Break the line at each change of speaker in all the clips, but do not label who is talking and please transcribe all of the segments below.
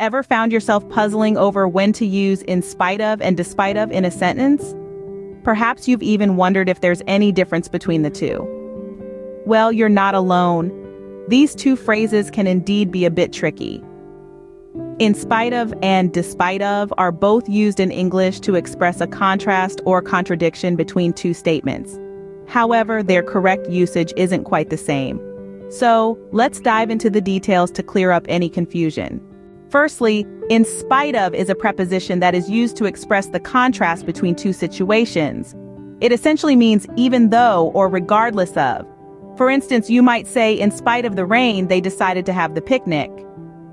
Ever found yourself puzzling over when to use in spite of and despite of in a sentence? Perhaps you've even wondered if there's any difference between the two. Well, you're not alone. These two phrases can indeed be a bit tricky. In spite of and despite of are both used in English to express a contrast or contradiction between two statements. However, their correct usage isn't quite the same. So, let's dive into the details to clear up any confusion. Firstly, in spite of is a preposition that is used to express the contrast between two situations. It essentially means even though or regardless of. For instance, you might say, in spite of the rain, they decided to have the picnic.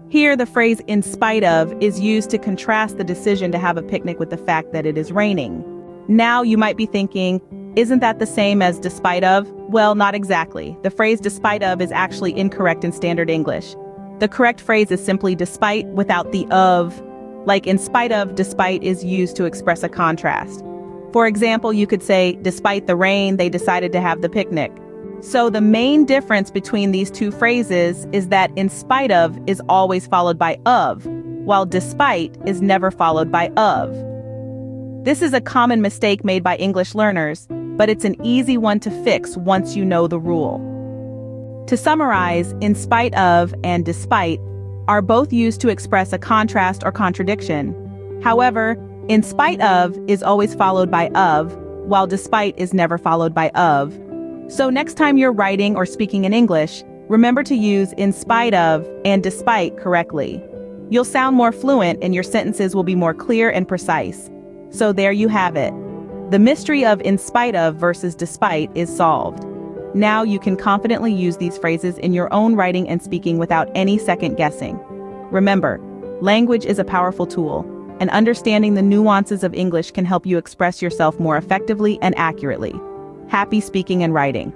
Here, the phrase in spite of is used to contrast the decision to have a picnic with the fact that it is raining. Now you might be thinking, isn't that the same as despite of? Well, not exactly. The phrase despite of is actually incorrect in standard English. The correct phrase is simply despite without the of. Like in spite of, despite is used to express a contrast. For example, you could say, despite the rain, they decided to have the picnic. So the main difference between these two phrases is that in spite of is always followed by of, while despite is never followed by of. This is a common mistake made by English learners, but it's an easy one to fix once you know the rule. To summarize, in spite of and despite are both used to express a contrast or contradiction. However, in spite of is always followed by of, while despite is never followed by of. So next time you're writing or speaking in English, remember to use in spite of and despite correctly. You'll sound more fluent and your sentences will be more clear and precise. So there you have it. The mystery of in spite of versus despite is solved. Now you can confidently use these phrases in your own writing and speaking without any second guessing. Remember, language is a powerful tool, and understanding the nuances of English can help you express yourself more effectively and accurately. Happy speaking and writing.